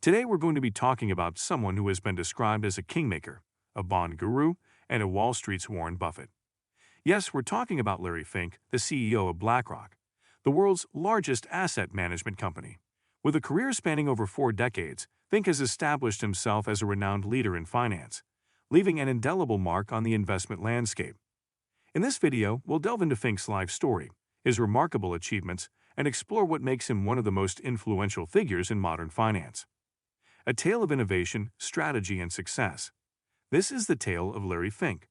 Today we're going to be talking about someone who has been described as a kingmaker, a bond guru, and a Wall Street's Warren Buffett. Yes, we're talking about Larry Fink, the CEO of BlackRock, the world's largest asset management company. With a career spanning over 4 decades, Fink has established himself as a renowned leader in finance, leaving an indelible mark on the investment landscape. In this video, we'll delve into Fink's life story, his remarkable achievements, and explore what makes him one of the most influential figures in modern finance. A tale of innovation, strategy, and success. This is the tale of Larry Fink.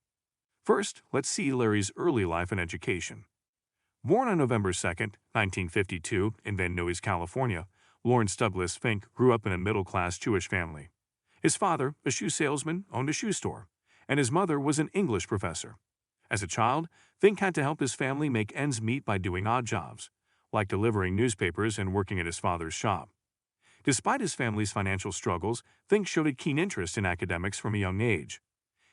First, let's see Larry's early life and education. Born on November 2, 1952, in Van Nuys, California, Lawrence Douglas Fink grew up in a middle-class Jewish family. His father, a shoe salesman, owned a shoe store, and his mother was an English professor. As a child, Fink had to help his family make ends meet by doing odd jobs, like delivering newspapers and working at his father's shop. Despite his family's financial struggles, Fink showed a keen interest in academics from a young age.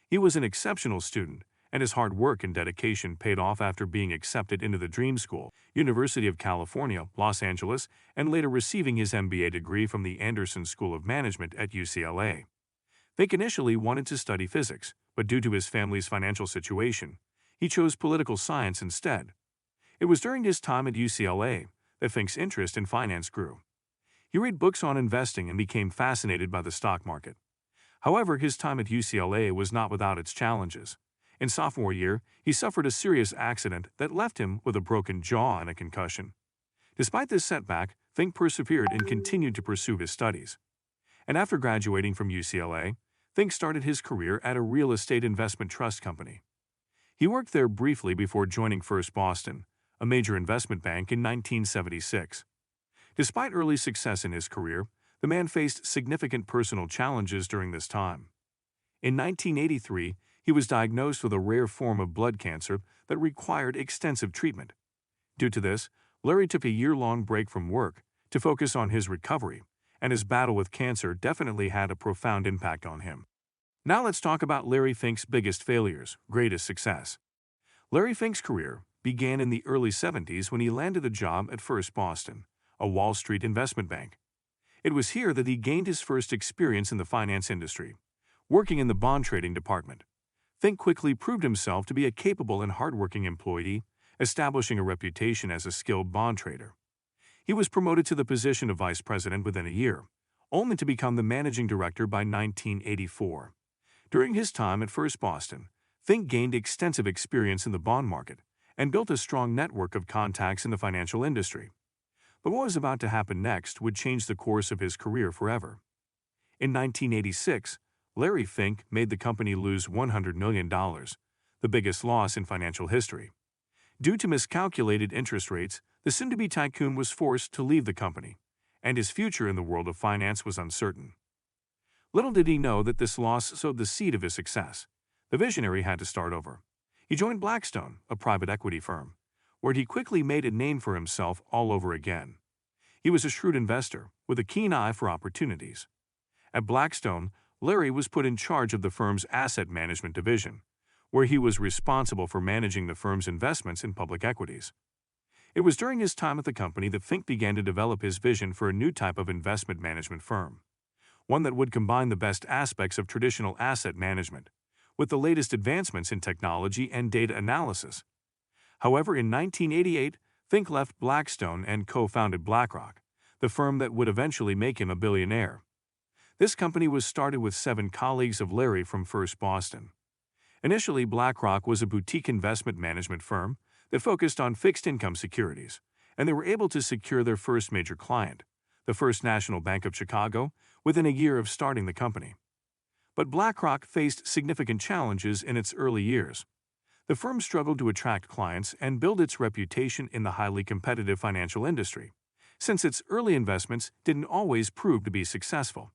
He was an exceptional student, and his hard work and dedication paid off after being accepted into the Dream School, University of California, Los Angeles, and later receiving his MBA degree from the Anderson School of Management at UCLA. Fink initially wanted to study physics, but due to his family's financial situation, he chose political science instead. It was during his time at UCLA that Fink's interest in finance grew. He read books on investing and became fascinated by the stock market. However, his time at UCLA was not without its challenges. In sophomore year, he suffered a serious accident that left him with a broken jaw and a concussion. Despite this setback, Fink persevered and continued to pursue his studies. And after graduating from UCLA, Fink started his career at a real estate investment trust company. He worked there briefly before joining First Boston, a major investment bank, in 1976. Despite early success in his career, the man faced significant personal challenges during this time. In 1983, he was diagnosed with a rare form of blood cancer that required extensive treatment. Due to this, Larry took a year-long break from work to focus on his recovery, and his battle with cancer definitely had a profound impact on him. Now let's talk about Larry Fink's biggest failures, greatest success. Larry Fink's career began in the early 70s when he landed a job at First Boston, a Wall Street investment bank. It was here that he gained his first experience in the finance industry, working in the bond trading department. Fink quickly proved himself to be a capable and hardworking employee, establishing a reputation as a skilled bond trader. He was promoted to the position of vice president within a year, only to become the managing director by 1984. During his time at First Boston, Fink gained extensive experience in the bond market and built a strong network of contacts in the financial industry. But what was about to happen next would change the course of his career forever. In 1986, Larry Fink made the company lose $100 million, the biggest loss in financial history. Due to miscalculated interest rates, the soon-to-be tycoon was forced to leave the company, and his future in the world of finance was uncertain. Little did he know that this loss sowed the seed of his success. The visionary had to start over. He joined Blackstone, a private equity firm, where he quickly made a name for himself all over again. He was a shrewd investor with a keen eye for opportunities. At Blackstone, Larry was put in charge of the firm's asset management division, where he was responsible for managing the firm's investments in public equities. It was during his time at the company that Fink began to develop his vision for a new type of investment management firm, one that would combine the best aspects of traditional asset management with the latest advancements in technology and data analysis. However, in 1988, Fink left Blackstone and co-founded BlackRock, the firm that would eventually make him a billionaire. This company was started with 7 colleagues of Larry from First Boston. Initially, BlackRock was a boutique investment management firm that focused on fixed-income securities, and they were able to secure their first major client, the First National Bank of Chicago, within a year of starting the company. But BlackRock faced significant challenges in its early years. The firm struggled to attract clients and build its reputation in the highly competitive financial industry, since its early investments didn't always prove to be successful.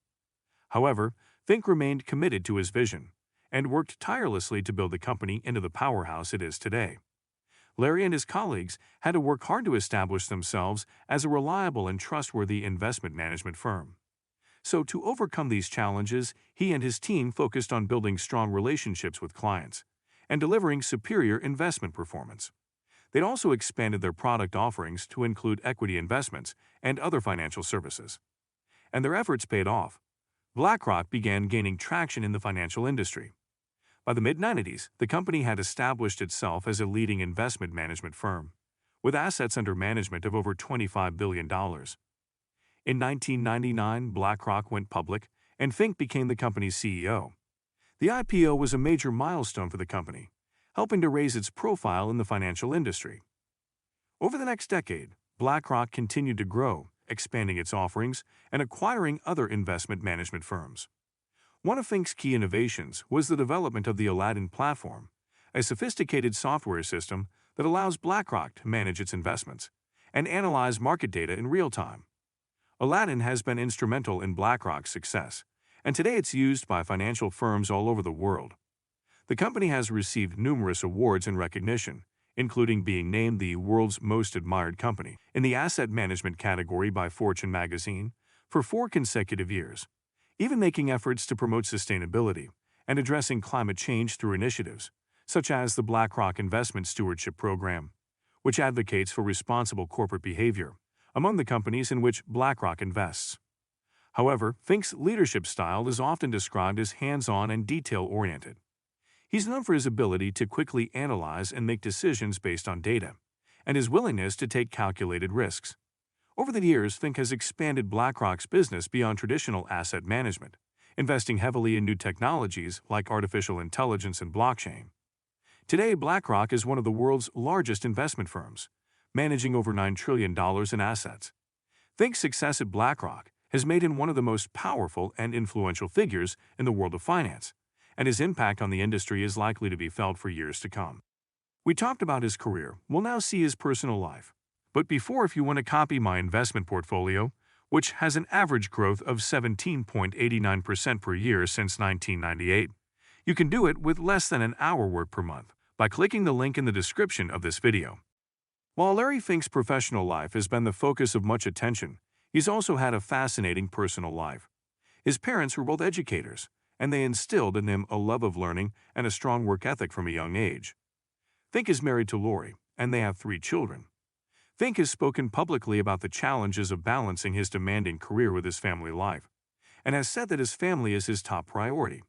However, Fink remained committed to his vision and worked tirelessly to build the company into the powerhouse it is today. Larry and his colleagues had to work hard to establish themselves as a reliable and trustworthy investment management firm. So, to overcome these challenges, he and his team focused on building strong relationships with clients and delivering superior investment performance. They'd also expanded their product offerings to include equity investments and other financial services. and their efforts paid off. BlackRock began gaining traction in the financial industry. By the mid-90s, the company had established itself as a leading investment management firm, with assets under management of over $25 billion. In 1999, BlackRock went public, and Fink became the company's CEO. The IPO was a major milestone for the company, helping to raise its profile in the financial industry. Over the next decade, BlackRock continued to grow, expanding its offerings and acquiring other investment management firms. One of Fink's key innovations was the development of the Aladdin platform, a sophisticated software system that allows BlackRock to manage its investments and analyze market data in real time. Aladdin has been instrumental in BlackRock's success, and today it's used by financial firms all over the world. The company has received numerous awards and recognition, including being named the world's most admired company in the asset management category by Fortune magazine for 4 consecutive years, even making efforts to promote sustainability and addressing climate change through initiatives, such as the BlackRock Investment Stewardship Program, which advocates for responsible corporate behavior among the companies in which BlackRock invests. However, Fink's leadership style is often described as hands-on and detail-oriented. He's known for his ability to quickly analyze and make decisions based on data, and his willingness to take calculated risks. Over the years, Fink has expanded BlackRock's business beyond traditional asset management, investing heavily in new technologies like artificial intelligence and blockchain. Today, BlackRock is one of the world's largest investment firms, managing over $9 trillion in assets. Fink's success at BlackRock has made him one of the most powerful and influential figures in the world of finance, and his impact on the industry is likely to be felt for years to come. We talked about his career. We'll now see his personal life. But before, if you want to copy my investment portfolio, which has an average growth of 17.89% per year since 1998, you can do it with less than an hour work per month by clicking the link in the description of this video. While Larry Fink's professional life has been the focus of much attention, he's also had a fascinating personal life. His parents were both educators, and they instilled in him a love of learning and a strong work ethic from a young age. Fink is married to Lori, and they have 3 children. Fink has spoken publicly about the challenges of balancing his demanding career with his family life, and has said that his family is his top priority.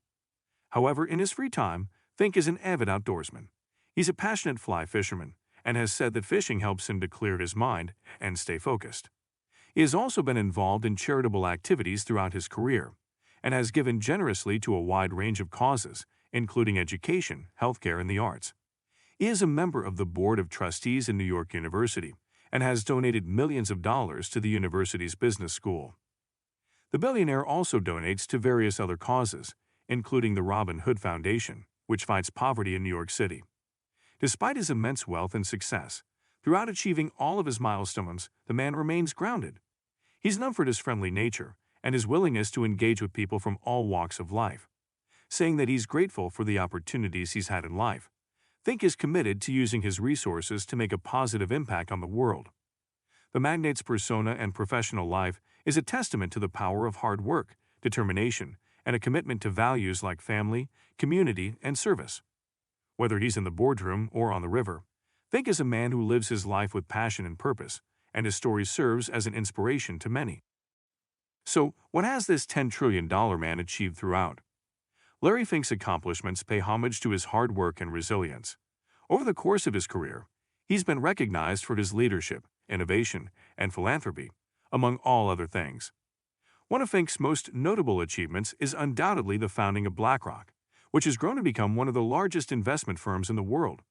However, in his free time, Fink is an avid outdoorsman. He's a passionate fly fisherman, and has said that fishing helps him to clear his mind and stay focused. He has also been involved in charitable activities throughout his career, and has given generously to a wide range of causes, including education, healthcare, and the arts. He is a member of the Board of Trustees in New York University, and has donated millions of dollars to the university's business school. The billionaire also donates to various other causes, including the Robin Hood Foundation, which fights poverty in New York City. Despite his immense wealth and success, throughout achieving all of his milestones, the man remains grounded. He's known for his friendly nature and his willingness to engage with people from all walks of life. Saying that he's grateful for the opportunities he's had in life, Fink is committed to using his resources to make a positive impact on the world. The magnate's persona and professional life is a testament to the power of hard work, determination, and a commitment to values like family, community, and service. Whether he's in the boardroom or on the river, Fink is a man who lives his life with passion and purpose, and his story serves as an inspiration to many. So, what has this $10 trillion man achieved throughout? Larry Fink's accomplishments pay homage to his hard work and resilience. Over the course of his career, he's been recognized for his leadership, innovation, and philanthropy, among all other things. One of Fink's most notable achievements is undoubtedly the founding of BlackRock, which has grown to become one of the largest investment firms in the world.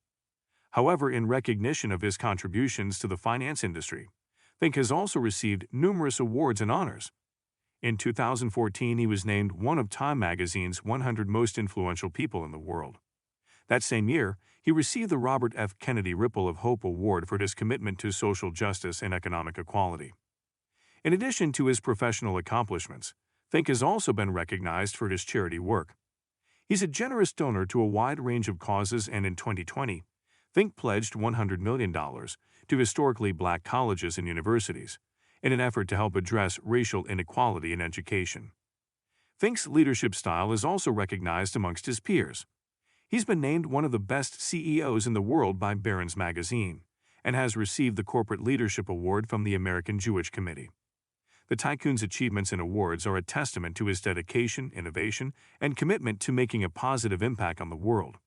However, in recognition of his contributions to the finance industry, Fink has also received numerous awards and honors. In 2014, he was named one of Time magazine's 100 most influential people in the world. That same year, he received the Robert F. Kennedy Ripple of Hope Award for his commitment to social justice and economic equality. In addition to his professional accomplishments, Fink has also been recognized for his charity work. He's a generous donor to a wide range of causes, and in 2020, Fink pledged $100 million to historically black colleges and universities in an effort to help address racial inequality in education. Fink's leadership style is also recognized amongst his peers. He's been named one of the best CEOs in the world by Barron's magazine and has received the Corporate Leadership Award from the American Jewish Committee. The tycoon's achievements and awards are a testament to his dedication, innovation, and commitment to making a positive impact on the world.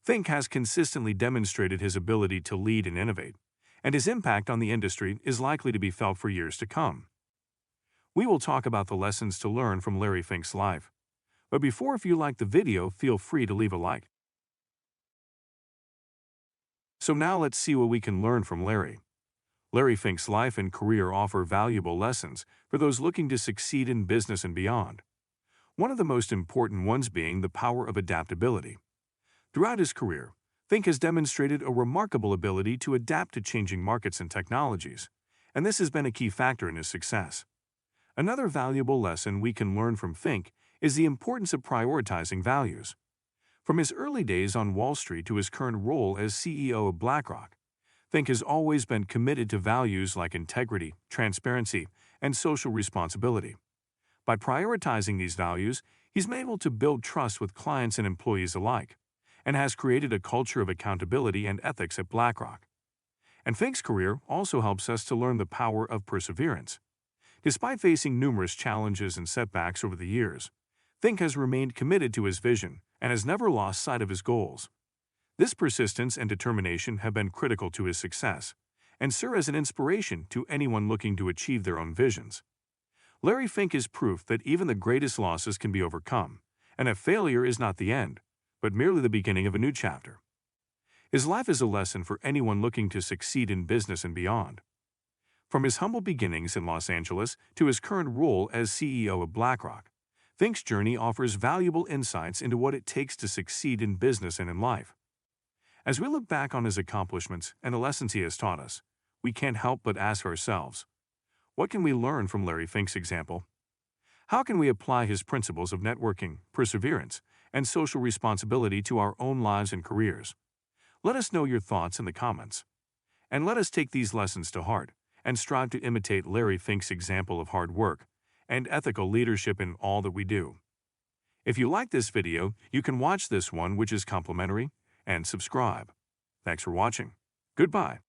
Fink has consistently demonstrated his ability to lead and innovate, and his impact on the industry is likely to be felt for years to come. We will talk about the lessons to learn from Larry Fink's life. But before, if you liked the video, feel free to leave a like. So now let's see what we can learn from Larry. Larry Fink's life and career offer valuable lessons for those looking to succeed in business and beyond. One of the most important ones being the power of adaptability. Throughout his career, Fink has demonstrated a remarkable ability to adapt to changing markets and technologies, and this has been a key factor in his success. Another valuable lesson we can learn from Fink is the importance of prioritizing values. From his early days on Wall Street to his current role as CEO of BlackRock, Fink has always been committed to values like integrity, transparency, and social responsibility. By prioritizing these values, he's been able to build trust with clients and employees alike, and has created a culture of accountability and ethics at BlackRock. And Fink's career also helps us to learn the power of perseverance. Despite facing numerous challenges and setbacks over the years, Fink has remained committed to his vision and has never lost sight of his goals. This persistence and determination have been critical to his success and serve as an inspiration to anyone looking to achieve their own visions. Larry Fink is proof that even the greatest losses can be overcome, and that failure is not the end, but merely the beginning of a new chapter. His life is a lesson for anyone looking to succeed in business and beyond. From his humble beginnings in Los Angeles to his current role as CEO of BlackRock, Fink's journey offers valuable insights into what it takes to succeed in business and in life. As we look back on his accomplishments and the lessons he has taught us, we can't help but ask ourselves, what can we learn from Larry Fink's example? How can we apply his principles of networking, perseverance, and social responsibility to our own lives and careers? Let us know your thoughts in the comments. And let us take these lessons to heart and strive to imitate Larry Fink's example of hard work and ethical leadership in all that we do. If you like this video, you can watch this one, which is complimentary, and subscribe. Thanks for watching. Goodbye.